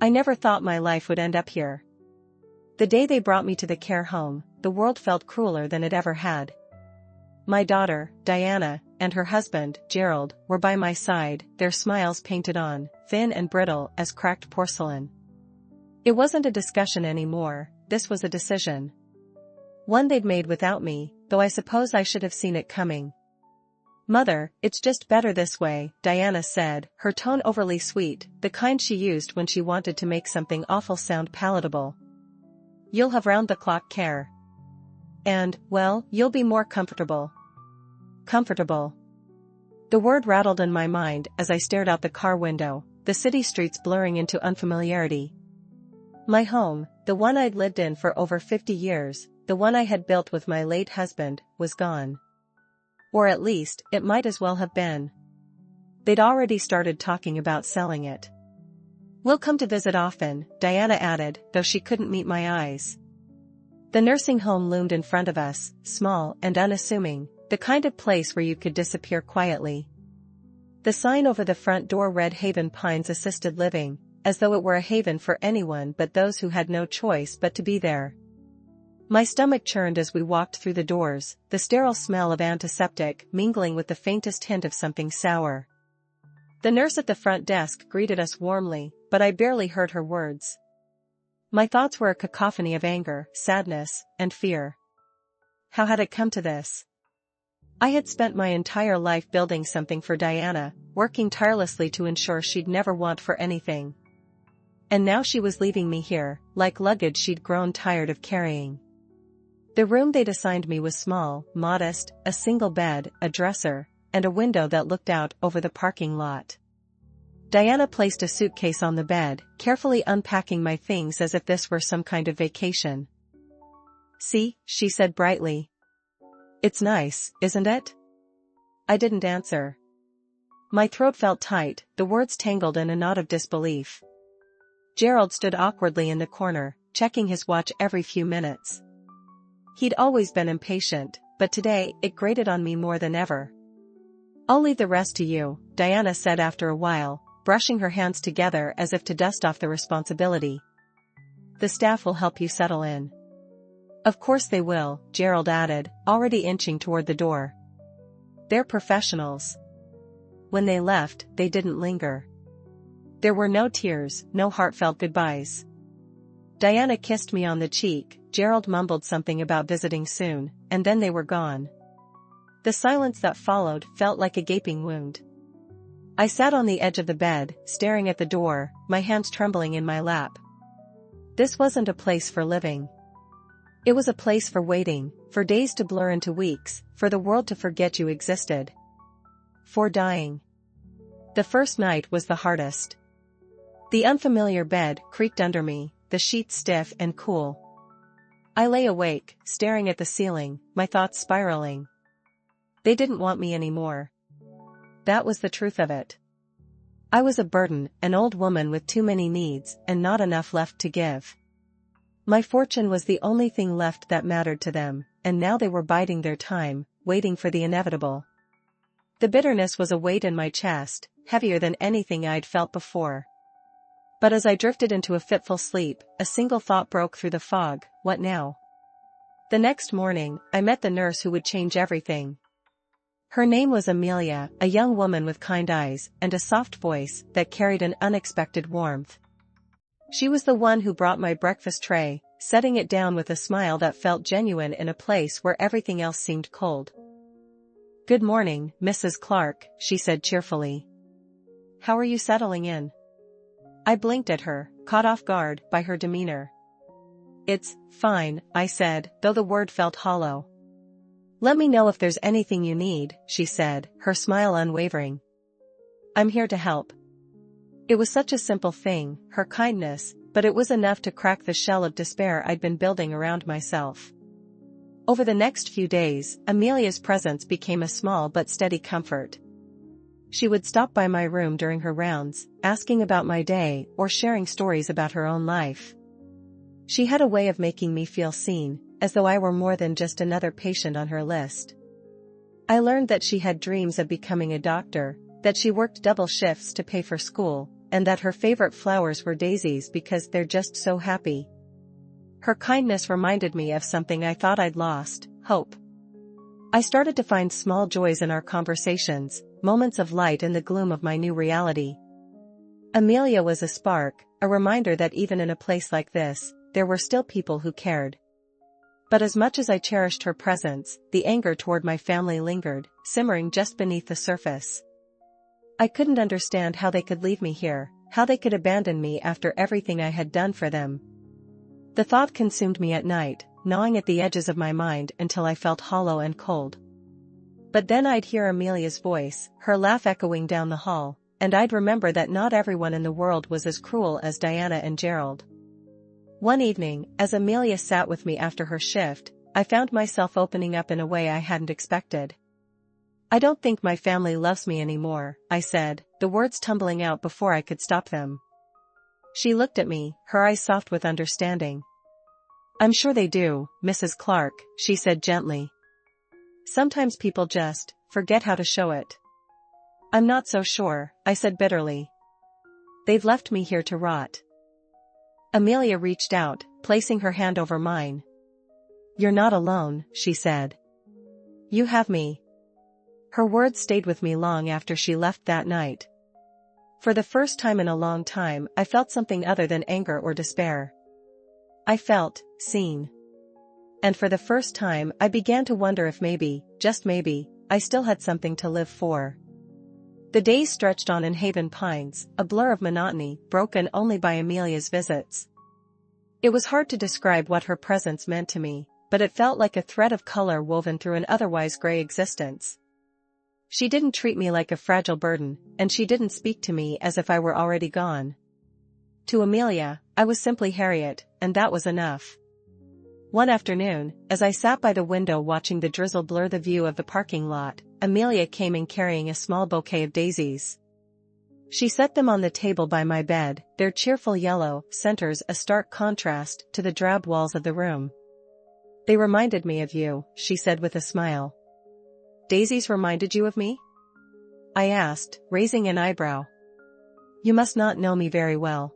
I never thought my life would end up here. The day they brought me to the care home, the world felt crueler than it ever had. My daughter, Diana, and her husband, Gerald, were by my side, their smiles painted on, thin and brittle as cracked porcelain. It wasn't a discussion anymore, this was a decision. One they'd made without me, though I suppose I should have seen it coming. "Mother, it's just better this way," Diana said, her tone overly sweet, the kind she used when she wanted to make something awful sound palatable. "You'll have round-the-clock care. And, well, you'll be more comfortable." Comfortable. The word rattled in my mind as I stared out the car window, the city streets blurring into unfamiliarity. My home, the one I'd lived in for over 50 years, the one I had built with my late husband, was gone. Or at least, it might as well have been. They'd already started talking about selling it. "We'll come to visit often," Diana added, though she couldn't meet my eyes. The nursing home loomed in front of us, small and unassuming, the kind of place where you could disappear quietly. The sign over the front door read Haven Pines Assisted Living, as though it were a haven for anyone but those who had no choice but to be there. My stomach churned as we walked through the doors, the sterile smell of antiseptic mingling with the faintest hint of something sour. The nurse at the front desk greeted us warmly, but I barely heard her words. My thoughts were a cacophony of anger, sadness, and fear. How had it come to this? I had spent my entire life building something for Diana, working tirelessly to ensure she'd never want for anything. And now she was leaving me here, like luggage she'd grown tired of carrying. The room they'd assigned me was small, modest, a single bed, a dresser, and a window that looked out over the parking lot. Diana placed a suitcase on the bed, carefully unpacking my things as if this were some kind of vacation. "See," she said brightly. "It's nice, isn't it?" I didn't answer. My throat felt tight, the words tangled in a knot of disbelief. Gerald stood awkwardly in the corner, checking his watch every few minutes. He'd always been impatient, but today it grated on me more than ever. "I'll leave the rest to you," Diana said after a while, brushing her hands together as if to dust off the responsibility. "The staff will help you settle in." "Of course they will," Gerald added, already inching toward the door. "They're professionals." When they left, they didn't linger. There were no tears, no heartfelt goodbyes. Diana kissed me on the cheek, Gerald mumbled something about visiting soon, and then they were gone. The silence that followed felt like a gaping wound. I sat on the edge of the bed, staring at the door, my hands trembling in my lap. This wasn't a place for living. It was a place for waiting, for days to blur into weeks, for the world to forget you existed. For dying. The first night was the hardest. The unfamiliar bed creaked under me, the sheets stiff and cool. I lay awake, staring at the ceiling, my thoughts spiraling. They didn't want me anymore. That was the truth of it. I was a burden, an old woman with too many needs and not enough left to give. My fortune was the only thing left that mattered to them, and now they were biding their time, waiting for the inevitable. The bitterness was a weight in my chest, heavier than anything I'd felt before. But as I drifted into a fitful sleep, a single thought broke through the fog: what now? The next morning, I met the nurse who would change everything. Her name was Amelia, a young woman with kind eyes and a soft voice that carried an unexpected warmth. She was the one who brought my breakfast tray, setting it down with a smile that felt genuine in a place where everything else seemed cold. "Good morning, Mrs. Clark," she said cheerfully. "How are you settling in?" I blinked at her, caught off guard by her demeanor. "It's fine," I said, though the word felt hollow. "Let me know if there's anything you need," she said, her smile unwavering. "I'm here to help." It was such a simple thing, her kindness, but it was enough to crack the shell of despair I'd been building around myself. Over the next few days, Amelia's presence became a small but steady comfort. She would stop by my room during her rounds, asking about my day or sharing stories about her own life. She had a way of making me feel seen, as though I were more than just another patient on her list. I learned that she had dreams of becoming a doctor, that she worked double shifts to pay for school, and that her favorite flowers were daisies because they're just so happy. Her kindness reminded me of something I thought I'd lost: hope. I started to find small joys in our conversations, moments of light in the gloom of my new reality. Amelia was a spark, a reminder that even in a place like this, there were still people who cared. But as much as I cherished her presence, the anger toward my family lingered, simmering just beneath the surface. I couldn't understand how they could leave me here, how they could abandon me after everything I had done for them. The thought consumed me at night, gnawing at the edges of my mind until I felt hollow and cold. But then I'd hear Amelia's voice, her laugh echoing down the hall, and I'd remember that not everyone in the world was as cruel as Diana and Gerald. One evening, as Amelia sat with me after her shift, I found myself opening up in a way I hadn't expected. "I don't think my family loves me anymore," I said, the words tumbling out before I could stop them. She looked at me, her eyes soft with understanding. "I'm sure they do, Mrs. Clark," she said gently. "Sometimes people just forget how to show it." "I'm not so sure," I said bitterly. "They've left me here to rot." Amelia reached out, placing her hand over mine. "You're not alone," she said. "You have me." Her words stayed with me long after she left that night. For the first time in a long time, I felt something other than anger or despair. I felt seen. And for the first time, I began to wonder if maybe, just maybe, I still had something to live for. The days stretched on in Haven Pines, a blur of monotony, broken only by Amelia's visits. It was hard to describe what her presence meant to me, but it felt like a thread of color woven through an otherwise gray existence. She didn't treat me like a fragile burden, and she didn't speak to me as if I were already gone. To Amelia, I was simply Harriet, and that was enough. One afternoon, as I sat by the window watching the drizzle blur the view of the parking lot, Amelia came in carrying a small bouquet of daisies. She set them on the table by my bed, their cheerful yellow centers a stark contrast to the drab walls of the room. "They reminded me of you," she said with a smile. "Daisies reminded you of me?" I asked, raising an eyebrow. "You must not know me very well."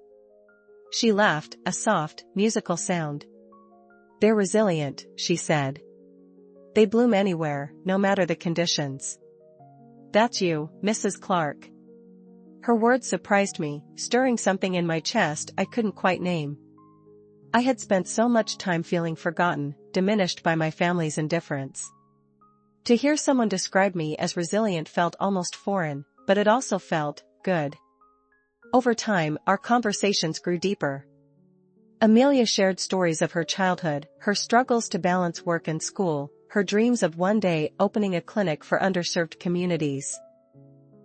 She laughed, a soft, musical sound. "They're resilient," she said. "They bloom anywhere, no matter the conditions." "That's you, Mrs. Clark." Her words surprised me, stirring something in my chest I couldn't quite name. I had spent so much time feeling forgotten, diminished by my family's indifference. To hear someone describe me as resilient felt almost foreign, but it also felt good. Over time, our conversations grew deeper. Amelia shared stories of her childhood, her struggles to balance work and school, her dreams of one day opening a clinic for underserved communities.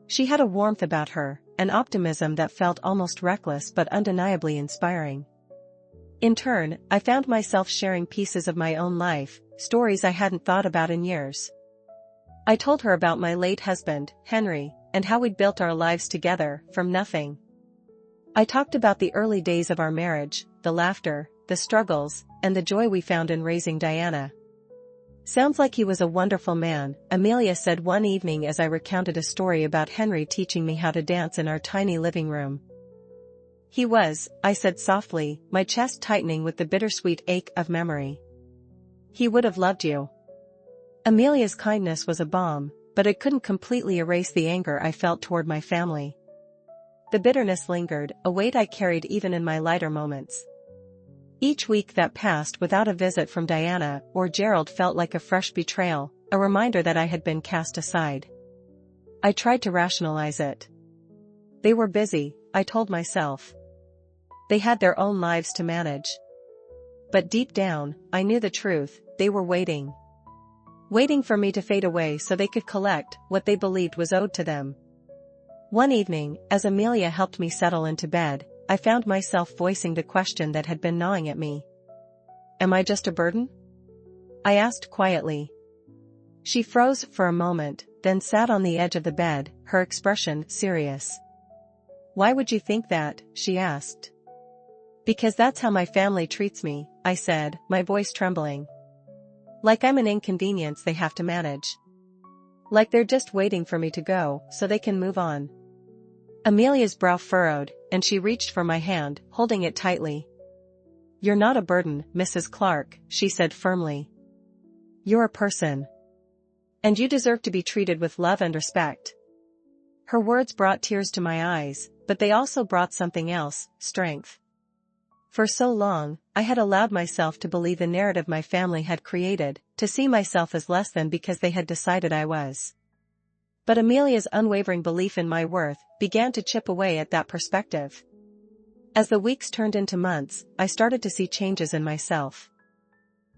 She had a warmth about her, an optimism that felt almost reckless but undeniably inspiring. In turn, I found myself sharing pieces of my own life, stories I hadn't thought about in years. I told her about my late husband, Henry, and how we'd built our lives together, from nothing. I talked about the early days of our marriage, the laughter, the struggles, and the joy we found in raising Diana. "Sounds like he was a wonderful man," Amelia said one evening as I recounted a story about Henry teaching me how to dance in our tiny living room. "He was," I said softly, my chest tightening with the bittersweet ache of memory. "He would have loved you." Amelia's kindness was a balm, but it couldn't completely erase the anger I felt toward my family. The bitterness lingered, a weight I carried even in my lighter moments. Each week that passed without a visit from Diana or Gerald felt like a fresh betrayal, a reminder that I had been cast aside. I tried to rationalize it. They were busy, I told myself. They had their own lives to manage. But deep down, I knew the truth: they were waiting. Waiting for me to fade away so they could collect what they believed was owed to them. One evening, as Amelia helped me settle into bed, I found myself voicing the question that had been gnawing at me. "Am I just a burden?" I asked quietly. She froze for a moment, then sat on the edge of the bed, her expression serious. "Why would you think that?" she asked. "Because that's how my family treats me," I said, my voice trembling. "Like I'm an inconvenience they have to manage. Like they're just waiting for me to go, so they can move on." Amelia's brow furrowed, and she reached for my hand, holding it tightly. "You're not a burden, Mrs. Clark," she said firmly. "You're a person. And you deserve to be treated with love and respect." Her words brought tears to my eyes, but they also brought something else, strength. For so long, I had allowed myself to believe the narrative my family had created, to see myself as less than because they had decided I was. But Amelia's unwavering belief in my worth began to chip away at that perspective. As the weeks turned into months, I started to see changes in myself.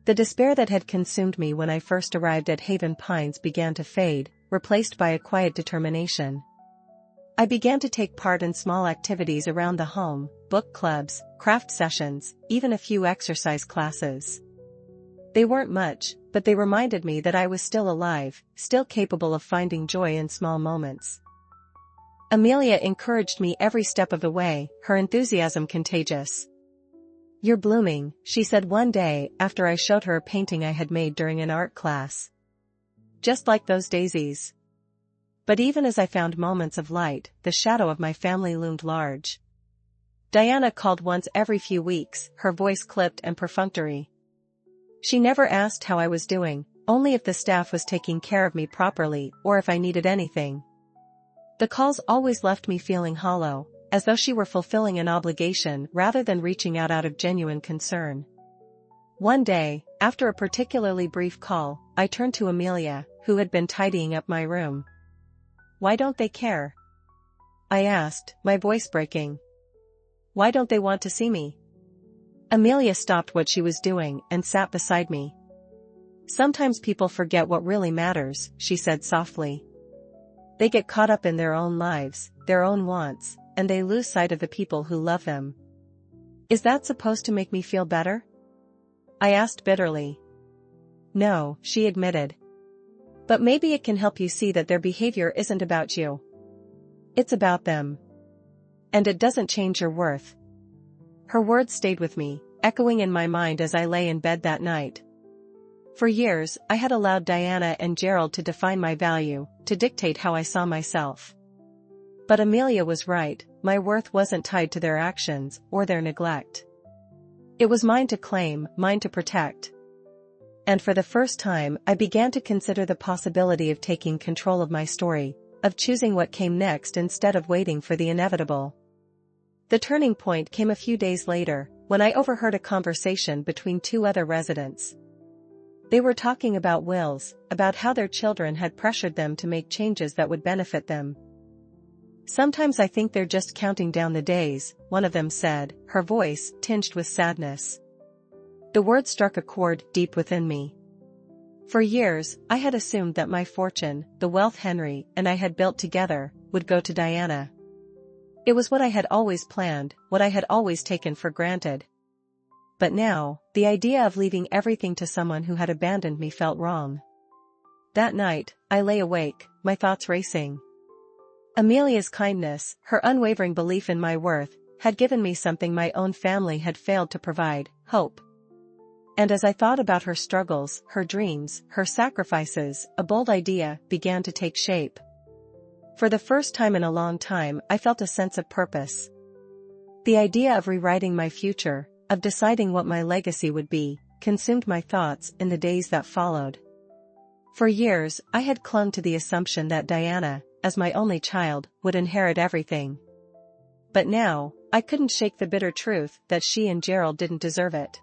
The despair that had consumed me when I first arrived at Haven Pines began to fade, replaced by a quiet determination. I began to take part in small activities around the home, book clubs, craft sessions, even a few exercise classes. They weren't much, but they reminded me that I was still alive, still capable of finding joy in small moments. Amelia encouraged me every step of the way, her enthusiasm contagious. "You're blooming," she said one day after I showed her a painting I had made during an art class. "Just like those daisies." But even as I found moments of light, the shadow of my family loomed large. Diana called once every few weeks, her voice clipped and perfunctory. She never asked how I was doing, only if the staff was taking care of me properly or if I needed anything. The calls always left me feeling hollow, as though she were fulfilling an obligation rather than reaching out of genuine concern. One day, after a particularly brief call, I turned to Amelia, who had been tidying up my room. "Why don't they care?" I asked, my voice breaking. "Why don't they want to see me?" Amelia stopped what she was doing and sat beside me. "Sometimes people forget what really matters," she said softly. "They get caught up in their own lives, their own wants, and they lose sight of the people who love them." "Is that supposed to make me feel better?" I asked bitterly. "No," she admitted. "But maybe it can help you see that their behavior isn't about you. It's about them. And it doesn't change your worth." Her words stayed with me, echoing in my mind as I lay in bed that night. For years, I had allowed Diana and Gerald to define my value, to dictate how I saw myself. But Amelia was right, my worth wasn't tied to their actions or their neglect. It was mine to claim, mine to protect. And for the first time, I began to consider the possibility of taking control of my story, of choosing what came next instead of waiting for the inevitable. The turning point came a few days later, when I overheard a conversation between two other residents. They were talking about wills, about how their children had pressured them to make changes that would benefit them. "Sometimes I think they're just counting down the days," one of them said, her voice tinged with sadness. The word struck a chord deep within me. For years, I had assumed that my fortune, the wealth Henry and I had built together, would go to Diana. It was what I had always planned, what I had always taken for granted. But now, the idea of leaving everything to someone who had abandoned me felt wrong. That night, I lay awake, my thoughts racing. Amelia's kindness, her unwavering belief in my worth, had given me something my own family had failed to provide, hope. And as I thought about her struggles, her dreams, her sacrifices, a bold idea began to take shape. For the first time in a long time, I felt a sense of purpose. The idea of rewriting my future, of deciding what my legacy would be, consumed my thoughts in the days that followed. For years, I had clung to the assumption that Diana, as my only child, would inherit everything. But now, I couldn't shake the bitter truth that she and Gerald didn't deserve it.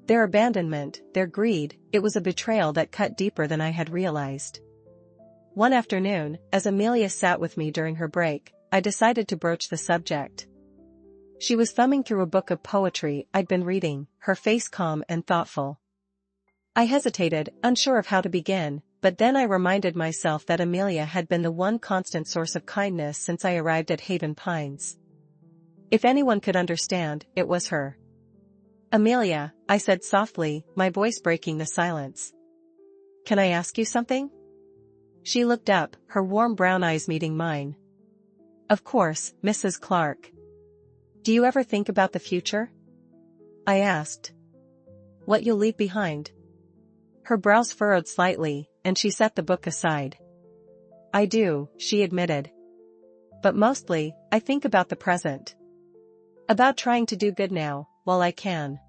Their abandonment, their greed, it was a betrayal that cut deeper than I had realized. One afternoon, as Amelia sat with me during her break, I decided to broach the subject. She was thumbing through a book of poetry I'd been reading, her face calm and thoughtful. I hesitated, unsure of how to begin, but then I reminded myself that Amelia had been the one constant source of kindness since I arrived at Haven Pines. If anyone could understand, it was her. "Amelia," I said softly, my voice breaking the silence. "Can I ask you something?" She looked up, her warm brown eyes meeting mine. "Of course, Mrs. Clark. Do you ever think about the future?" I asked. "What you'll leave behind?" Her brows furrowed slightly, and she set the book aside. "I do," she admitted. But mostly, I think about the present. About trying to do good now, while I can.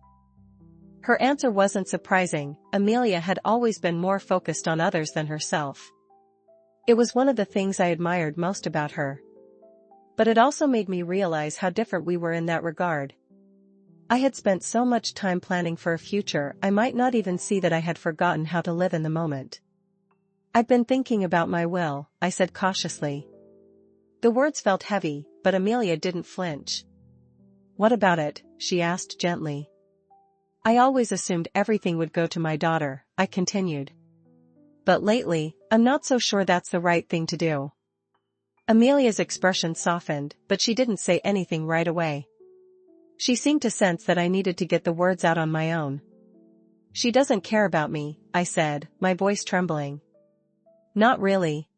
Her answer wasn't surprising. Amelia had always been more focused on others than herself. It was one of the things I admired most about her. But it also made me realize how different we were in that regard. I had spent so much time planning for a future I might not even see that I had forgotten how to live in the moment. "I've been thinking about my will," I said cautiously. The words felt heavy, but Amelia didn't flinch. "What about it?" she asked gently. "I always assumed everything would go to my daughter," I continued. "But lately, I'm not so sure that's the right thing to do." Amelia's expression softened, but she didn't say anything right away. She seemed to sense that I needed to get the words out on my own. "She doesn't care about me," I said, my voice trembling. "Not really.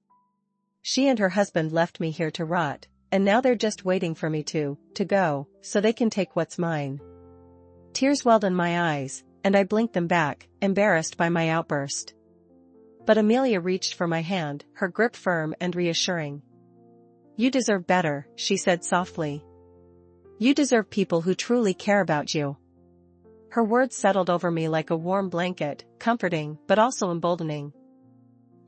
She and her husband left me here to rot, and now they're just waiting for me to go, so they can take what's mine." Tears welled in my eyes, and I blinked them back, embarrassed by my outburst. But Amelia reached for my hand, her grip firm and reassuring. "You deserve better," she said softly. "You deserve people who truly care about you." Her words settled over me like a warm blanket, comforting but also emboldening.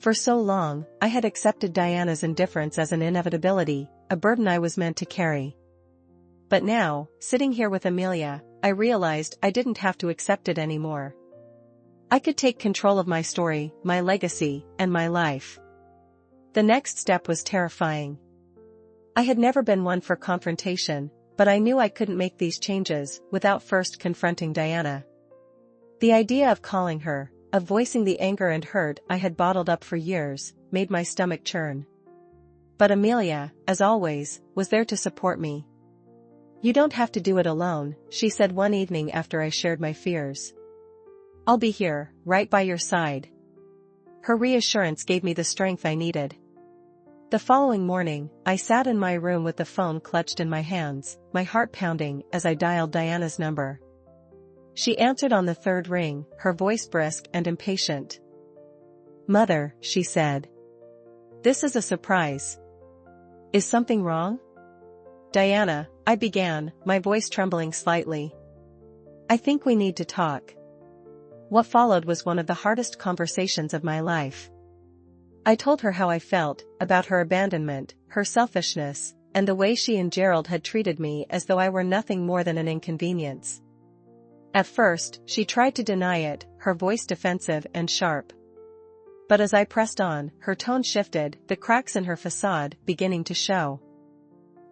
For so long, I had accepted Diana's indifference as an inevitability, a burden I was meant to carry. But now, sitting here with Amelia, I realized I didn't have to accept it anymore. I could take control of my story, my legacy, and my life. The next step was terrifying. I had never been one for confrontation, but I knew I couldn't make these changes without first confronting Diana. The idea of calling her, of voicing the anger and hurt I had bottled up for years, made my stomach churn. But Amelia, as always, was there to support me. "You don't have to do it alone," she said one evening after I shared my fears. "I'll be here, right by your side." Her reassurance gave me the strength I needed. The following morning, I sat in my room with the phone clutched in my hands, my heart pounding as I dialed Diana's number. She answered on the third ring, her voice brisk and impatient. "Mother," she said. "This is a surprise. Is something wrong?" "Diana," I began, my voice trembling slightly. "I think we need to talk." What followed was one of the hardest conversations of my life. I told her how I felt, about her abandonment, her selfishness, and the way she and Gerald had treated me as though I were nothing more than an inconvenience. At first, she tried to deny it, her voice defensive and sharp. But as I pressed on, her tone shifted, the cracks in her facade beginning to show.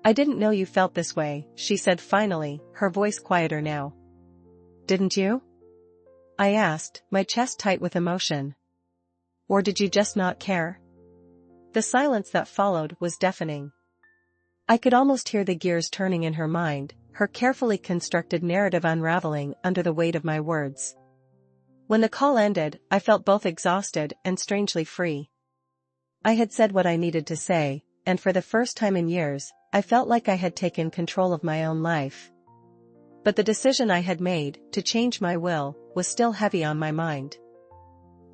"I didn't know you felt this way," she said finally, her voice quieter now. "Didn't you?" I asked, my chest tight with emotion. "Or did you just not care?" The silence that followed was deafening. I could almost hear the gears turning in her mind, her carefully constructed narrative unraveling under the weight of my words. When the call ended, I felt both exhausted and strangely free. I had said what I needed to say, and for the first time in years, I felt like I had taken control of my own life. But the decision I had made, to change my will, was still heavy on my mind.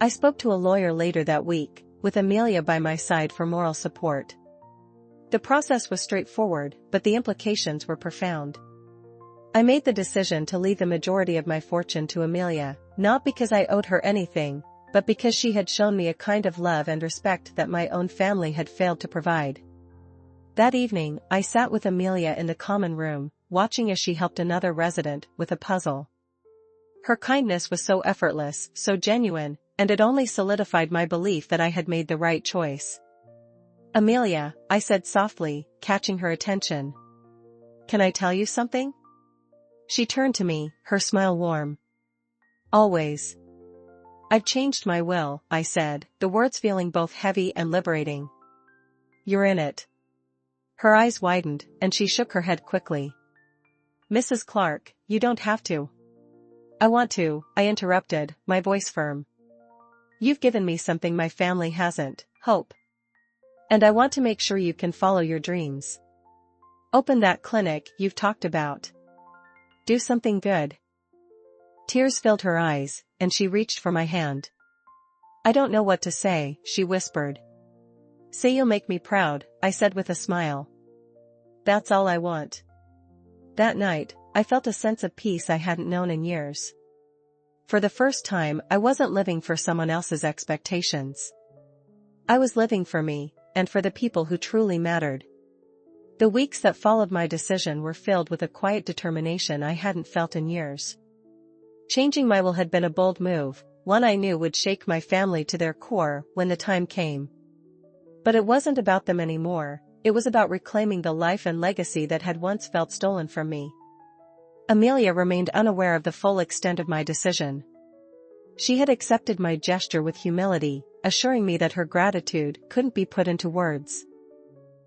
I spoke to a lawyer later that week, with Amelia by my side for moral support. The process was straightforward, but the implications were profound. I made the decision to leave the majority of my fortune to Amelia, not because I owed her anything, but because she had shown me a kind of love and respect that my own family had failed to provide. That evening, I sat with Amelia in the common room, watching as she helped another resident with a puzzle. Her kindness was so effortless, so genuine, and it only solidified my belief that I had made the right choice. "Amelia," I said softly, catching her attention. "Can I tell you something?" She turned to me, her smile warm. "Always." "I've changed my will," I said, the words feeling both heavy and liberating. "You're in it." Her eyes widened, and she shook her head quickly. "Mrs. Clark, you don't have to." "I want to," I interrupted, my voice firm. "You've given me something my family hasn't, hope. And I want to make sure you can follow your dreams. Open that clinic you've talked about. Do something good." Tears filled her eyes, and she reached for my hand. "I don't know what to say," she whispered. "Say you'll make me proud," I said with a smile. That's all I want." That night, I felt a sense of peace I hadn't known in years. For the first time, I wasn't living for someone else's expectations. I was living for me, and for the people who truly mattered. The weeks that followed my decision were filled with a quiet determination I hadn't felt in years. Changing my will had been a bold move, one I knew would shake my family to their core when the time came. But it wasn't about them anymore, it was about reclaiming the life and legacy that had once felt stolen from me. Amelia remained unaware of the full extent of my decision. She had accepted my gesture with humility, assuring me that her gratitude couldn't be put into words.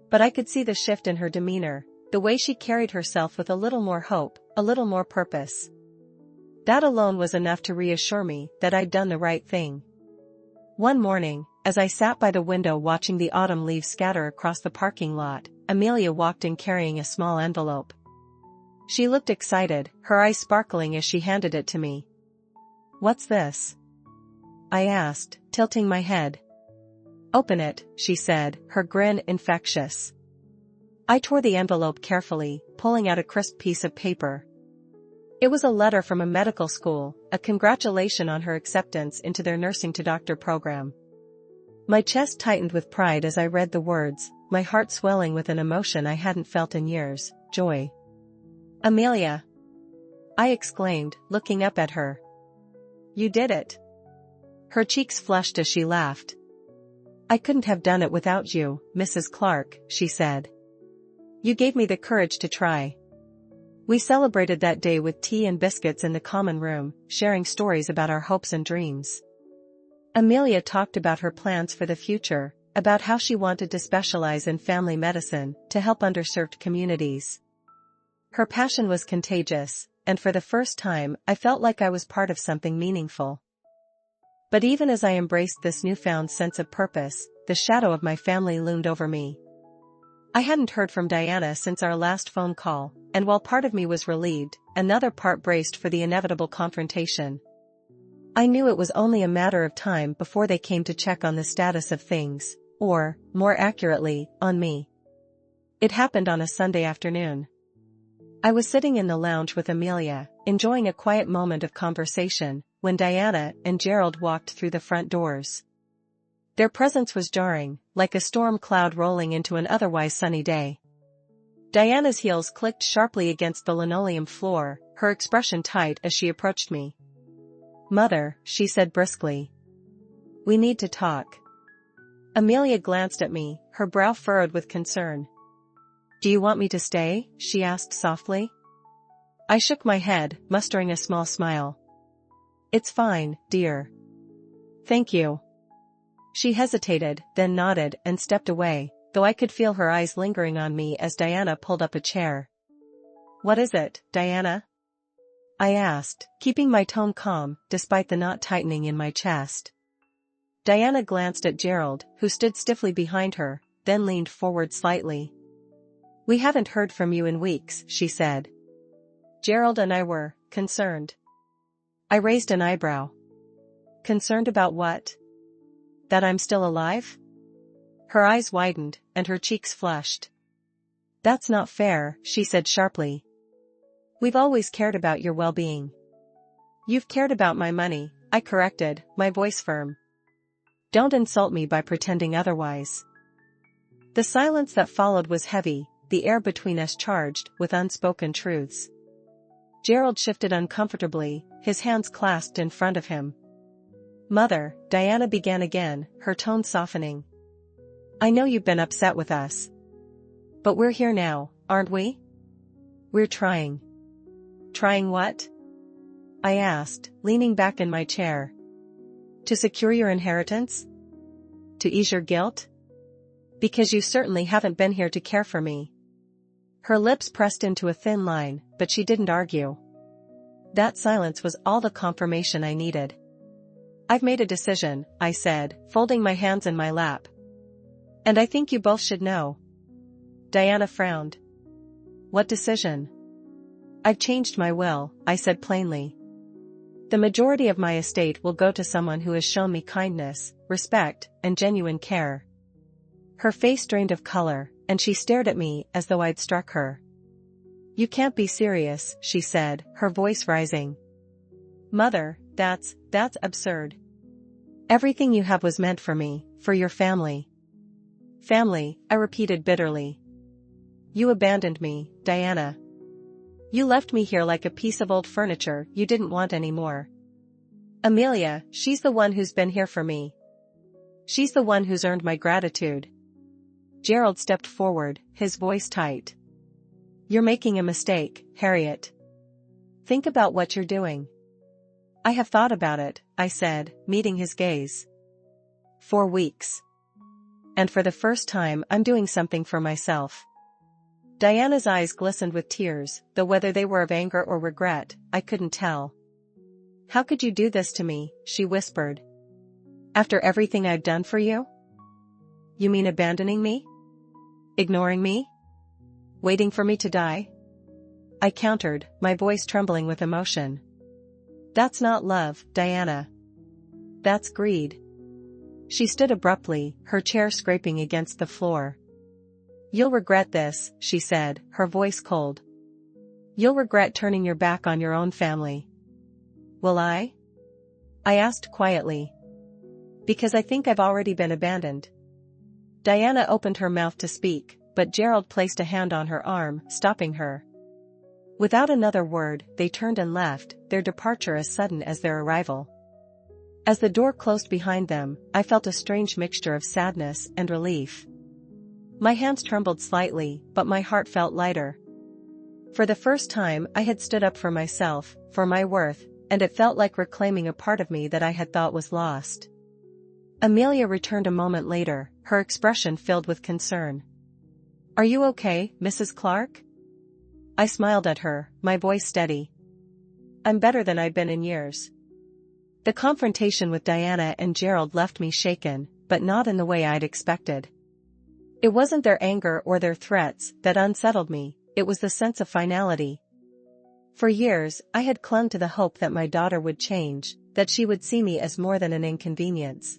But I could see the shift in her demeanor, the way she carried herself with a little more hope, a little more purpose. That alone was enough to reassure me that I'd done the right thing. One morning, as I sat by the window watching the autumn leaves scatter across the parking lot, Amelia walked in carrying a small envelope. She looked excited, her eyes sparkling as she handed it to me. "What's this?" I asked, tilting my head. "Open it," she said, her grin infectious. I tore the envelope carefully, pulling out a crisp piece of paper. It was a letter from a medical school, a congratulation on her acceptance into their nursing to doctor program. My chest tightened with pride as I read the words, my heart swelling with an emotion I hadn't felt in years, joy. "Amelia!" I exclaimed, looking up at her. "You did it!" Her cheeks flushed as she laughed. "I couldn't have done it without you, Mrs. Clark," she said. "You gave me the courage to try." We celebrated that day with tea and biscuits in the common room, sharing stories about our hopes and dreams. Amelia talked about her plans for the future, about how she wanted to specialize in family medicine to help underserved communities. Her passion was contagious, and for the first time I felt like I was part of something meaningful. But even as I embraced this newfound sense of purpose, the shadow of my family loomed over me. I hadn't heard from Diana since our last phone call, and while part of me was relieved, another part braced for the inevitable confrontation. I knew it was only a matter of time before they came to check on the status of things, or, more accurately, on me. It happened on a Sunday afternoon. I was sitting in the lounge with Amelia, enjoying a quiet moment of conversation, when Diana and Gerald walked through the front doors. Their presence was jarring, like a storm cloud rolling into an otherwise sunny day. Diana's heels clicked sharply against the linoleum floor, her expression tight as she approached me. "Mother," she said briskly. "We need to talk." Amelia glanced at me, her brow furrowed with concern. "Do you want me to stay?" she asked softly. I shook my head, mustering a small smile. "It's fine, dear. Thank you." She hesitated, then nodded and stepped away, though I could feel her eyes lingering on me as Diana pulled up a chair. "What is it, Diana?" I asked, keeping my tone calm, despite the knot tightening in my chest. Diana glanced at Gerald, who stood stiffly behind her, then leaned forward slightly. "We haven't heard from you in weeks," she said. Gerald and I were concerned. I raised an eyebrow. "Concerned about what? That I'm still alive?" Her eyes widened, and her cheeks flushed. "That's not fair," she said sharply. "We've always cared about your well-being." "You've cared about my money," I corrected, my voice firm. "Don't insult me by pretending otherwise." The silence that followed was heavy, the air between us charged with unspoken truths. Gerald shifted uncomfortably, his hands clasped in front of him. "Mother," Diana began again, her tone softening. "I know you've been upset with us. But we're here now, aren't we? We're trying." "Trying what?" I asked, leaning back in my chair. "To secure your inheritance? To ease your guilt? Because you certainly haven't been here to care for me." Her lips pressed into a thin line, but she didn't argue. That silence was all the confirmation I needed. "I've made a decision," I said, folding my hands in my lap. "And I think you both should know." Diana frowned. "What decision?" "I've changed my will," I said plainly. "The majority of my estate will go to someone who has shown me kindness, respect, and genuine care." Her face drained of color, and she stared at me as though I'd struck her. "You can't be serious," she said, her voice rising. "Mother, that's absurd. Everything you have was meant for me, for your family." "Family," I repeated bitterly. "You abandoned me, Diana. You left me here like a piece of old furniture you didn't want anymore. Amelia, she's the one who's been here for me. She's the one who's earned my gratitude." Gerald stepped forward, his voice tight. "You're making a mistake, Harriet. Think about what you're doing." "I have thought about it," I said, meeting his gaze. "4 weeks. And for the first time I'm doing something for myself." Diana's eyes glistened with tears, though whether they were of anger or regret, I couldn't tell. "How could you do this to me?" she whispered. "After everything I've done for you?" "You mean abandoning me? Ignoring me? Waiting for me to die?" I countered, my voice trembling with emotion. "That's not love, Diana. That's greed." She stood abruptly, her chair scraping against the floor. "You'll regret this," she said, her voice cold. "You'll regret turning your back on your own family." "Will I?" I asked quietly. "Because I think I've already been abandoned." Diana opened her mouth to speak, but Gerald placed a hand on her arm, stopping her. Without another word, they turned and left, their departure as sudden as their arrival. As the door closed behind them, I felt a strange mixture of sadness and relief. My hands trembled slightly, but my heart felt lighter. For the first time I had stood up for myself, for my worth, and it felt like reclaiming a part of me that I had thought was lost. Amelia returned a moment later, her expression filled with concern. "Are you okay, Mrs. Clark?" I smiled at her, my voice steady. "I'm better than I've been in years." The confrontation with Diana and Gerald left me shaken, but not in the way I'd expected. It wasn't their anger or their threats that unsettled me, it was the sense of finality. For years, I had clung to the hope that my daughter would change, that she would see me as more than an inconvenience.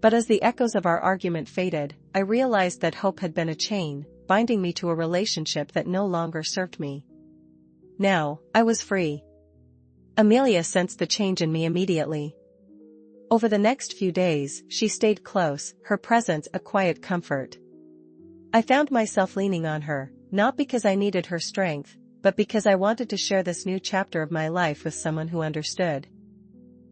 But as the echoes of our argument faded, I realized that hope had been a chain, binding me to a relationship that no longer served me. Now, I was free. Amelia sensed the change in me immediately. Over the next few days, she stayed close, her presence a quiet comfort. I found myself leaning on her, not because I needed her strength, but because I wanted to share this new chapter of my life with someone who understood.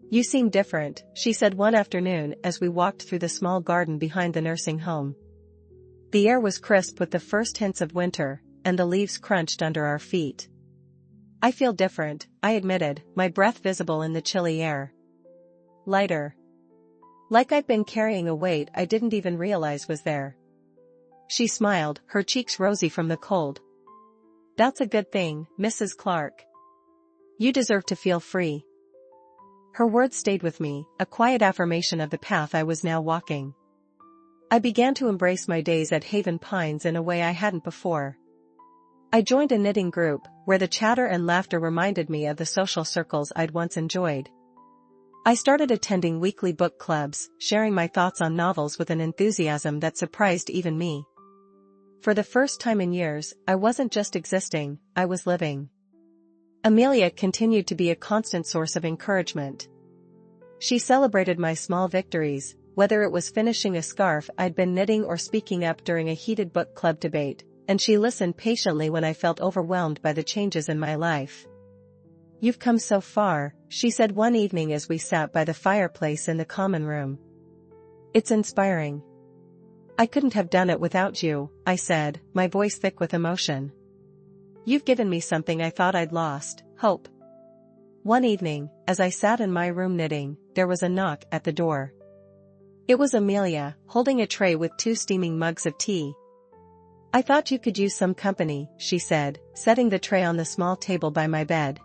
"You seem different," she said one afternoon as we walked through the small garden behind the nursing home. The air was crisp with the first hints of winter, and the leaves crunched under our feet. "I feel different," I admitted, my breath visible in the chilly air. "Lighter. Like I'd been carrying a weight I didn't even realize was there." She smiled, her cheeks rosy from the cold. "That's a good thing, Mrs. Clark. You deserve to feel free." Her words stayed with me, a quiet affirmation of the path I was now walking. I began to embrace my days at Haven Pines in a way I hadn't before. I joined a knitting group, where the chatter and laughter reminded me of the social circles I'd once enjoyed. I started attending weekly book clubs, sharing my thoughts on novels with an enthusiasm that surprised even me. For the first time in years, I wasn't just existing, I was living. Amelia continued to be a constant source of encouragement. She celebrated my small victories, whether it was finishing a scarf I'd been knitting or speaking up during a heated book club debate, and she listened patiently when I felt overwhelmed by the changes in my life. "You've come so far," she said one evening as we sat by the fireplace in the common room. "It's inspiring." "I couldn't have done it without you," I said, my voice thick with emotion. "You've given me something I thought I'd lost, hope." One evening, as I sat in my room knitting, there was a knock at the door. It was Amelia, holding a tray with 2 steaming mugs of tea. "I thought you could use some company," she said, setting the tray on the small table by my bed.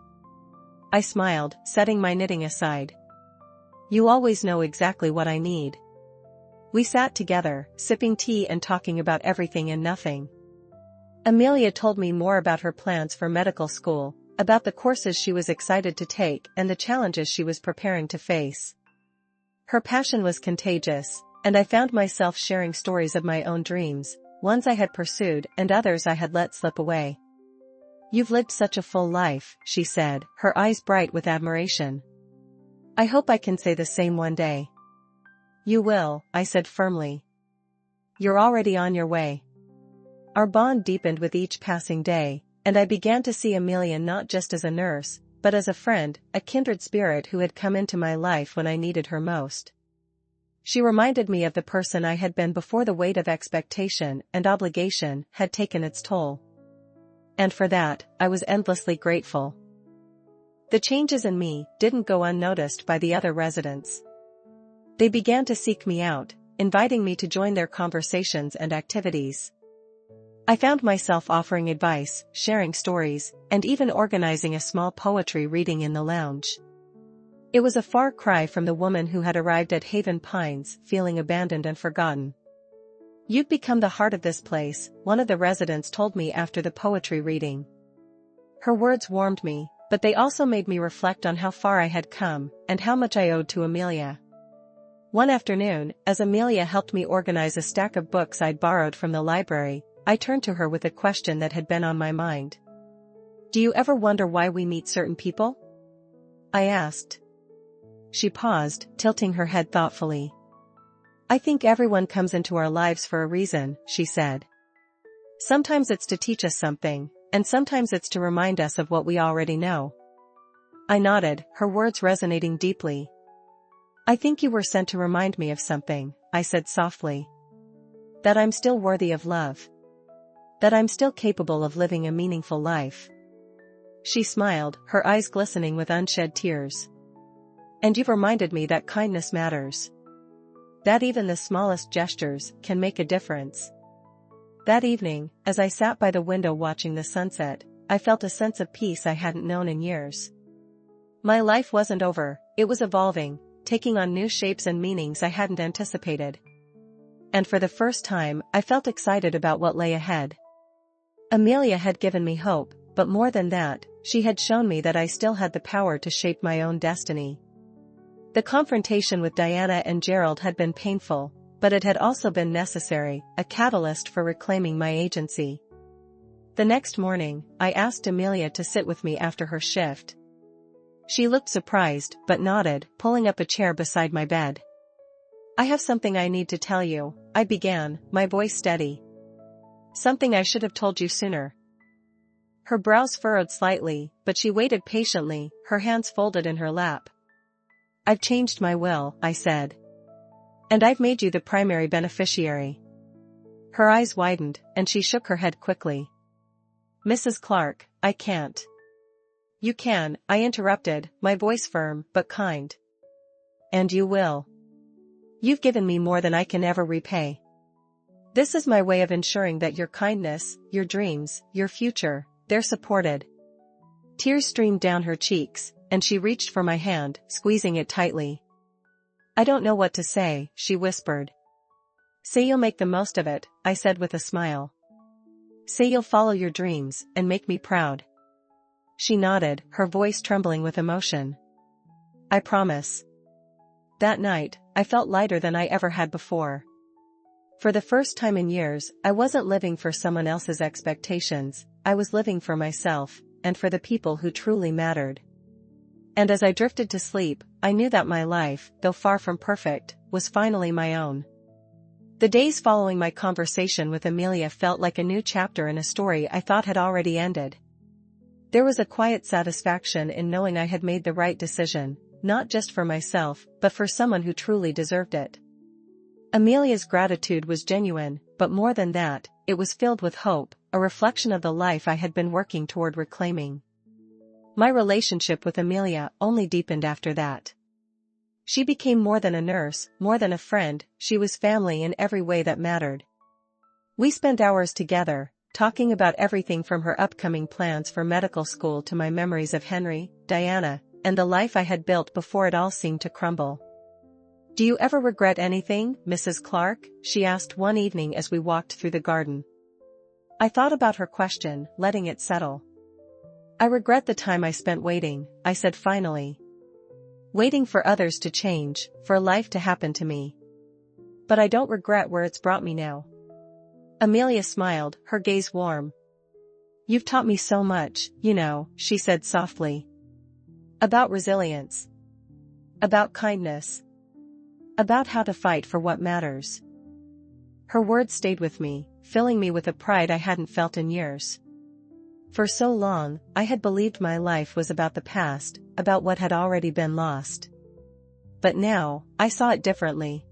I smiled, setting my knitting aside. "You always know exactly what I need." We sat together, sipping tea and talking about everything and nothing. Amelia told me more about her plans for medical school, about the courses she was excited to take and the challenges she was preparing to face. Her passion was contagious, and I found myself sharing stories of my own dreams, ones I had pursued and others I had let slip away. "You've lived such a full life," she said, her eyes bright with admiration. "I hope I can say the same one day." "You will," I said firmly. "You're already on your way." Our bond deepened with each passing day, and I began to see Amelia not just as a nurse, but as a friend, a kindred spirit who had come into my life when I needed her most. She reminded me of the person I had been before the weight of expectation and obligation had taken its toll. And for that, I was endlessly grateful. The changes in me didn't go unnoticed by the other residents. They began to seek me out, inviting me to join their conversations and activities. I found myself offering advice, sharing stories, and even organizing a small poetry reading in the lounge. It was a far cry from the woman who had arrived at Haven Pines feeling abandoned and forgotten. "You've become the heart of this place," one of the residents told me after the poetry reading. Her words warmed me, but they also made me reflect on how far I had come, and how much I owed to Amelia. One afternoon, as Amelia helped me organize a stack of books I'd borrowed from the library, I turned to her with a question that had been on my mind. "Do you ever wonder why we meet certain people?" I asked. She paused, tilting her head thoughtfully. "I think everyone comes into our lives for a reason," she said. "Sometimes it's to teach us something, and sometimes it's to remind us of what we already know." I nodded, her words resonating deeply. "I think you were sent to remind me of something," I said softly. "That I'm still worthy of love. That I'm still capable of living a meaningful life." She smiled, her eyes glistening with unshed tears. "And you've reminded me that kindness matters. That even the smallest gestures can make a difference." That evening, as I sat by the window watching the sunset, I felt a sense of peace I hadn't known in years. My life wasn't over, it was evolving, taking on new shapes and meanings I hadn't anticipated. And for the first time, I felt excited about what lay ahead. Amelia had given me hope, but more than that, she had shown me that I still had the power to shape my own destiny. The confrontation with Diana and Gerald had been painful, but it had also been necessary, a catalyst for reclaiming my agency. The next morning, I asked Amelia to sit with me after her shift. She looked surprised, but nodded, pulling up a chair beside my bed. "I have something I need to tell you," I began, my voice steady. "Something I should have told you sooner." Her brows furrowed slightly, but she waited patiently, her hands folded in her lap. "I've changed my will," I said. "And I've made you the primary beneficiary." Her eyes widened, and she shook her head quickly. "Mrs. Clark, I can't." "You can," I interrupted, my voice firm, but kind. "And you will. You've given me more than I can ever repay. This is my way of ensuring that your kindness, your dreams, your future, they're supported." Tears streamed down her cheeks, and she reached for my hand, squeezing it tightly. "I don't know what to say," she whispered. "Say you'll make the most of it," I said with a smile. "Say you'll follow your dreams, and make me proud." She nodded, her voice trembling with emotion. "I promise." That night, I felt lighter than I ever had before. For the first time in years, I wasn't living for someone else's expectations, I was living for myself, and for the people who truly mattered. And as I drifted to sleep, I knew that my life, though far from perfect, was finally my own. The days following my conversation with Amelia felt like a new chapter in a story I thought had already ended. There was a quiet satisfaction in knowing I had made the right decision, not just for myself, but for someone who truly deserved it. Amelia's gratitude was genuine, but more than that, it was filled with hope, a reflection of the life I had been working toward reclaiming. My relationship with Amelia only deepened after that. She became more than a nurse, more than a friend, she was family in every way that mattered. We spent hours together, talking about everything from her upcoming plans for medical school to my memories of Henry, Diana, and the life I had built before it all seemed to crumble. "Do you ever regret anything, Mrs. Clark?" she asked one evening as we walked through the garden. I thought about her question, letting it settle. "I regret the time I spent waiting," I said finally. "Waiting for others to change, for life to happen to me. But I don't regret where it's brought me now." Amelia smiled, her gaze warm. You've taught me so much, she said softly. About resilience. About kindness. About how to fight for what matters. Her words stayed with me, filling me with a pride I hadn't felt in years. For so long, I had believed my life was about the past, about what had already been lost. But now, I saw it differently.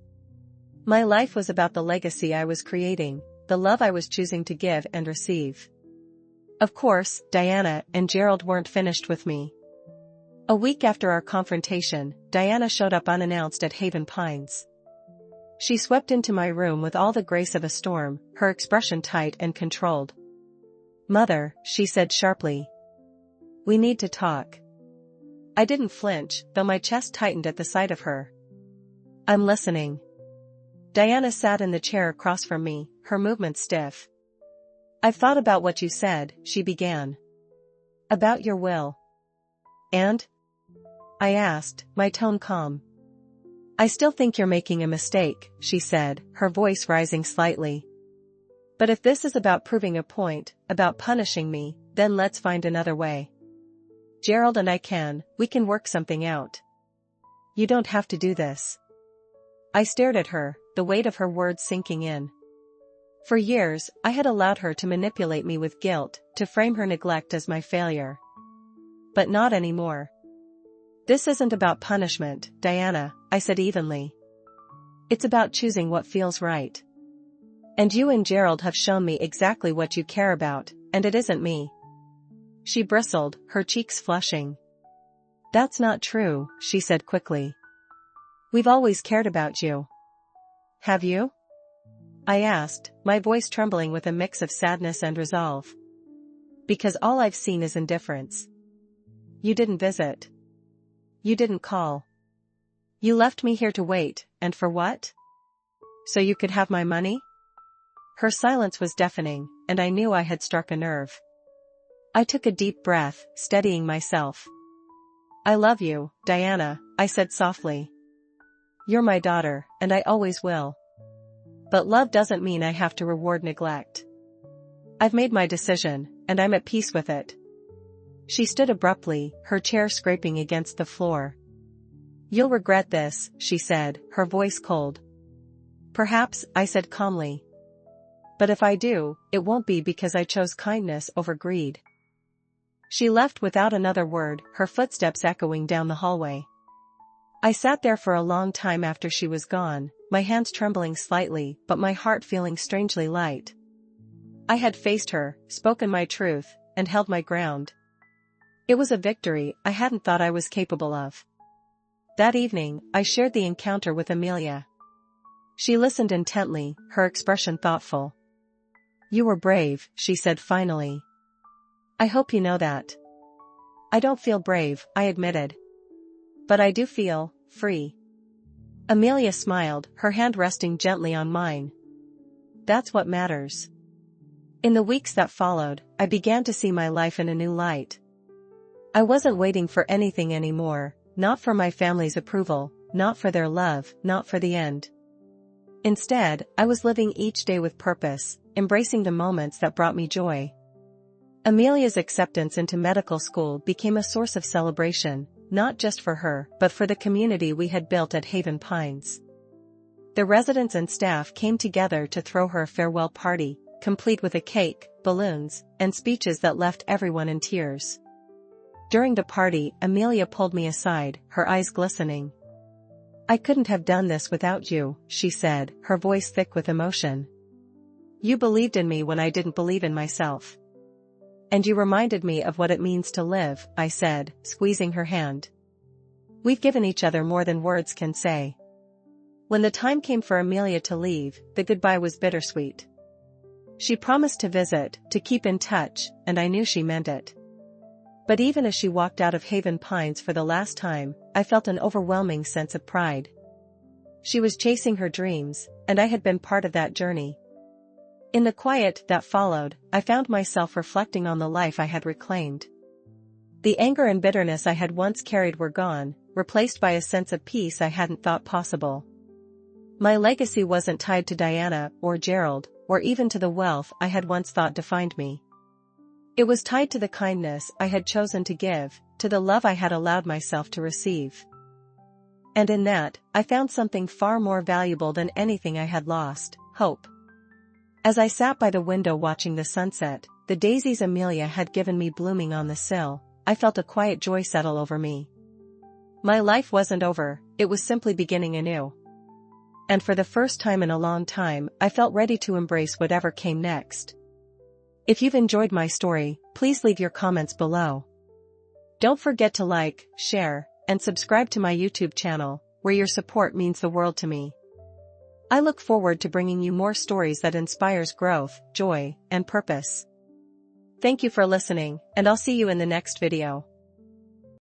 My life was about the legacy I was creating, the love I was choosing to give and receive. Of course, Diana and Gerald weren't finished with me. A week after our confrontation, Diana showed up unannounced at Haven Pines. She swept into my room with all the grace of a storm, her expression tight and controlled. "Mother," she said sharply. "We need to talk." I didn't flinch, though my chest tightened at the sight of her. "I'm listening." Diana sat in the chair across from me, her movements stiff. "I've thought about what you said," she began. "About your will." "And?" I asked, my tone calm. "I still think you're making a mistake," she said, her voice rising slightly. "But if this is about proving a point, about punishing me, then let's find another way. Gerald and we can work something out. You don't have to do this." I stared at her, the weight of her words sinking in. For years, I had allowed her to manipulate me with guilt, to frame her neglect as my failure. But not anymore. "This isn't about punishment, Diana," I said evenly. "It's about choosing what feels right. And you and Gerald have shown me exactly what you care about, and it isn't me." She bristled, her cheeks flushing. "That's not true," she said quickly. "We've always cared about you." "Have you?" I asked, my voice trembling with a mix of sadness and resolve. "Because all I've seen is indifference. You didn't visit. You didn't call. You left me here to wait, and for what? So you could have my money?" Her silence was deafening, and I knew I had struck a nerve. I took a deep breath, steadying myself. "I love you, Diana," I said softly. "You're my daughter, and I always will. But love doesn't mean I have to reward neglect. I've made my decision, and I'm at peace with it." She stood abruptly, her chair scraping against the floor. "You'll regret this," she said, her voice cold. "Perhaps," I said calmly. "But if I do, it won't be because I chose kindness over greed." She left without another word, her footsteps echoing down the hallway. I sat there for a long time after she was gone, my hands trembling slightly but my heart feeling strangely light. I had faced her, spoken my truth, and held my ground. It was a victory I hadn't thought I was capable of. That evening, I shared the encounter with Amelia. She listened intently, her expression thoughtful. "You were brave," she said finally. "I hope you know that." "I don't feel brave," I admitted. "But I do feel free." Amelia smiled, her hand resting gently on mine. "That's what matters." In the weeks that followed, I began to see my life in a new light. I wasn't waiting for anything anymore, not for my family's approval, not for their love, not for the end. Instead, I was living each day with purpose, embracing the moments that brought me joy. Amelia's acceptance into medical school became a source of celebration, not just for her, but for the community we had built at Haven Pines. The residents and staff came together to throw her a farewell party, complete with a cake, balloons, and speeches that left everyone in tears. During the party, Amelia pulled me aside, her eyes glistening. "I couldn't have done this without you," she said, her voice thick with emotion. "You believed in me when I didn't believe in myself. And you reminded me of what it means to live," I said, squeezing her hand. "We've given each other more than words can say." When the time came for Amelia to leave, the goodbye was bittersweet. She promised to visit, to keep in touch, and I knew she meant it. But even as she walked out of Haven Pines for the last time, I felt an overwhelming sense of pride. She was chasing her dreams, and I had been part of that journey. In the quiet that followed, I found myself reflecting on the life I had reclaimed. The anger and bitterness I had once carried were gone, replaced by a sense of peace I hadn't thought possible. My legacy wasn't tied to Diana or Gerald, or even to the wealth I had once thought defined me. It was tied to the kindness I had chosen to give, to the love I had allowed myself to receive. And in that, I found something far more valuable than anything I had lost: hope. As I sat by the window watching the sunset, the daisies Amelia had given me blooming on the sill, I felt a quiet joy settle over me. My life wasn't over, it was simply beginning anew. And for the first time in a long time, I felt ready to embrace whatever came next. If you've enjoyed my story, please leave your comments below. Don't forget to like, share, and subscribe to my YouTube channel, where your support means the world to me. I look forward to bringing you more stories that inspires growth, joy, and purpose. Thank you for listening, and I'll see you in the next video.